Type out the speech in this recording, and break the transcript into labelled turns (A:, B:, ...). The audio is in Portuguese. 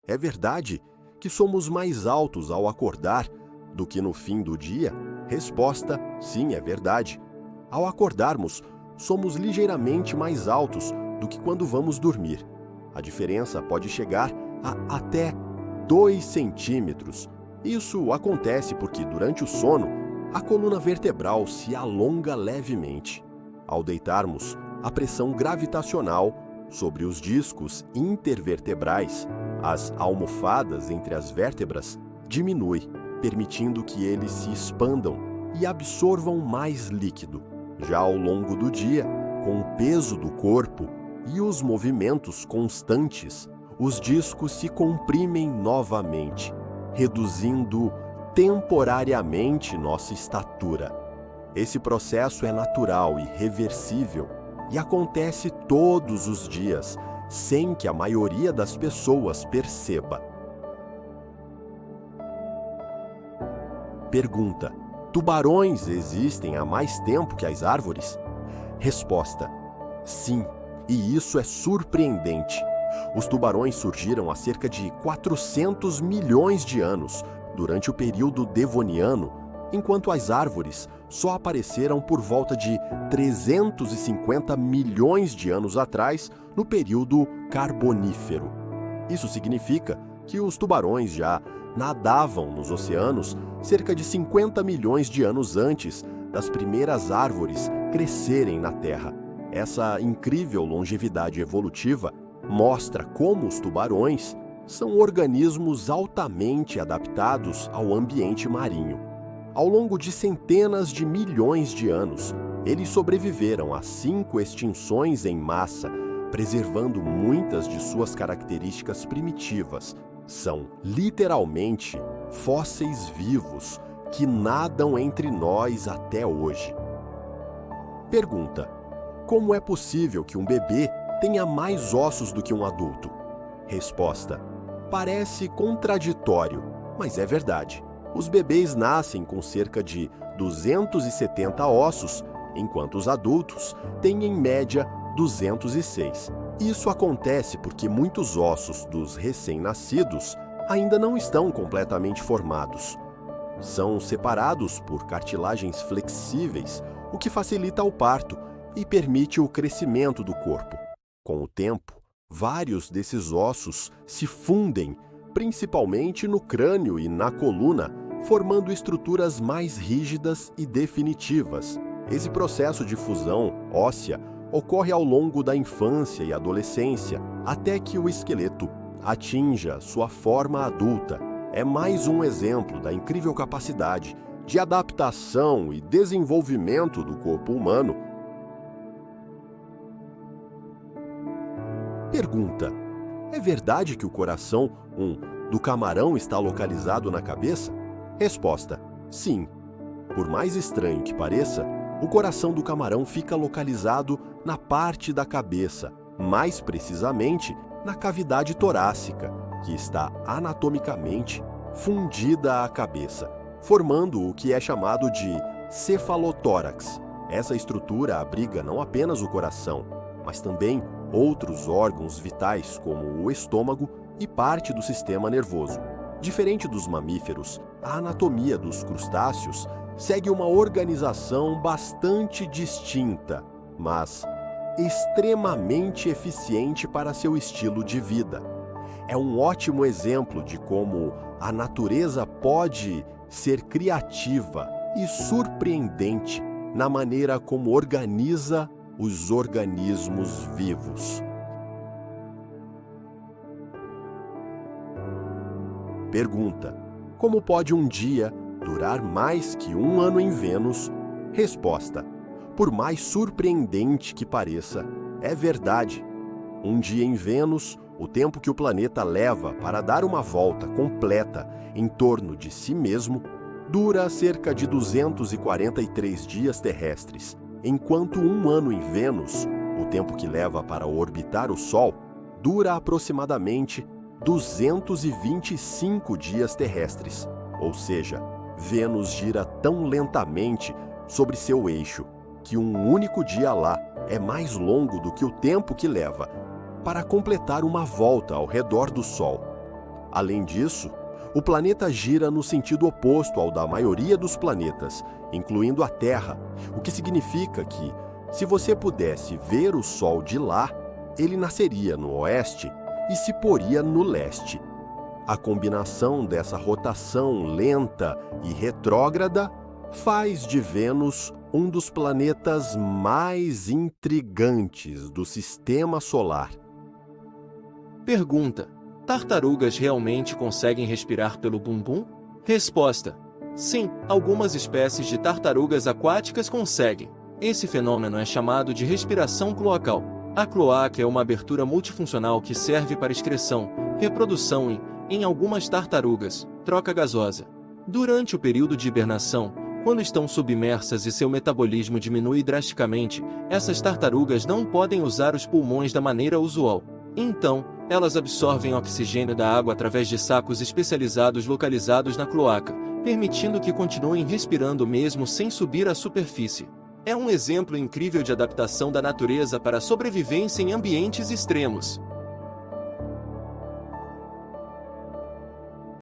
A: É verdade que somos mais altos ao acordar do que no fim do dia? Resposta: sim, é verdade. Ao acordarmos, somos ligeiramente mais altos do que quando vamos dormir. A diferença pode chegar a até 2 centímetros. Isso acontece porque, durante o sono, a coluna vertebral se alonga levemente. Ao deitarmos, a pressão gravitacional sobre os discos intervertebrais, as almofadas entre as vértebras, diminui, permitindo que eles se expandam e absorvam mais líquido. Já ao longo do dia, com o peso do corpo e os movimentos constantes, os discos se comprimem novamente, reduzindo temporariamente nossa estatura. Esse processo é natural e reversível e acontece todos os dias, sem que a maioria das pessoas perceba. Pergunta: tubarões existem há mais tempo que as árvores? Resposta: sim, e isso é surpreendente. Os tubarões surgiram há cerca de 400 milhões de anos, durante o período Devoniano, enquanto as árvores só apareceram por volta de 350 milhões de anos atrás, no período Carbonífero. Isso significa que os tubarões já nadavam nos oceanos cerca de 50 milhões de anos antes das primeiras árvores crescerem na Terra. Essa incrível longevidade evolutiva mostra como os tubarões são organismos altamente adaptados ao ambiente marinho. Ao longo de centenas de milhões de anos, eles sobreviveram a 5 extinções em massa, preservando muitas de suas características primitivas. São, literalmente, fósseis vivos que nadam entre nós até hoje. Pergunta: como é possível que um bebê tenha mais ossos do que um adulto? Resposta: parece contraditório, mas é verdade. Os bebês nascem com cerca de 270 ossos, enquanto os adultos têm em média 206. Isso acontece porque muitos ossos dos recém-nascidos ainda não estão completamente formados. São separados por cartilagens flexíveis, o que facilita o parto e permite o crescimento do corpo. Com o tempo, vários desses ossos se fundem, principalmente no crânio e na coluna, formando estruturas mais rígidas e definitivas. Esse processo de fusão óssea ocorre ao longo da infância e adolescência, até que o esqueleto atinja sua forma adulta. É mais um exemplo da incrível capacidade de adaptação e desenvolvimento do corpo humano. Pergunta: é verdade que o coração do camarão está localizado na cabeça? Resposta: sim. Por mais estranho que pareça, o coração do camarão fica localizado na parte da cabeça, mais precisamente na cavidade torácica, que está anatomicamente fundida à cabeça, formando o que é chamado de cefalotórax. Essa estrutura abriga não apenas o coração, mas também outros órgãos vitais, como o estômago e parte do sistema nervoso. Diferente dos mamíferos, a anatomia dos crustáceos segue uma organização bastante distinta, mas extremamente eficiente para seu estilo de vida. É um ótimo exemplo de como a natureza pode ser criativa e surpreendente na maneira como organiza os organismos vivos. Pergunta: como pode um dia durar mais que um ano em Vênus? Resposta: por mais surpreendente que pareça, é verdade. Um dia em Vênus, o tempo que o planeta leva para dar uma volta completa em torno de si mesmo, dura cerca de 243 dias terrestres, enquanto um ano em Vênus, o tempo que leva para orbitar o Sol, dura aproximadamente 225 dias terrestres. Ou seja, Vênus gira tão lentamente sobre seu eixo que um único dia lá é mais longo do que o tempo que leva para completar uma volta ao redor do Sol. Além disso, o planeta gira no sentido oposto ao da maioria dos planetas, incluindo a Terra, o que significa que, se você pudesse ver o Sol de lá, ele nasceria no oeste e se poria no leste. A combinação dessa rotação lenta e retrógrada faz de Vênus um dos planetas mais intrigantes do Sistema Solar.
B: Pergunta: tartarugas realmente conseguem respirar pelo bumbum? Resposta: sim, algumas espécies de tartarugas aquáticas conseguem. Esse fenômeno é chamado de respiração cloacal. A cloaca é uma abertura multifuncional que serve para excreção, reprodução e, em algumas tartarugas, troca gasosa. Durante o período de hibernação, quando estão submersas e seu metabolismo diminui drasticamente, essas tartarugas não podem usar os pulmões da maneira usual. Então, elas absorvem oxigênio da água através de sacos especializados localizados na cloaca, permitindo que continuem respirando mesmo sem subir à superfície. É um exemplo incrível de adaptação da natureza para a sobrevivência em ambientes extremos.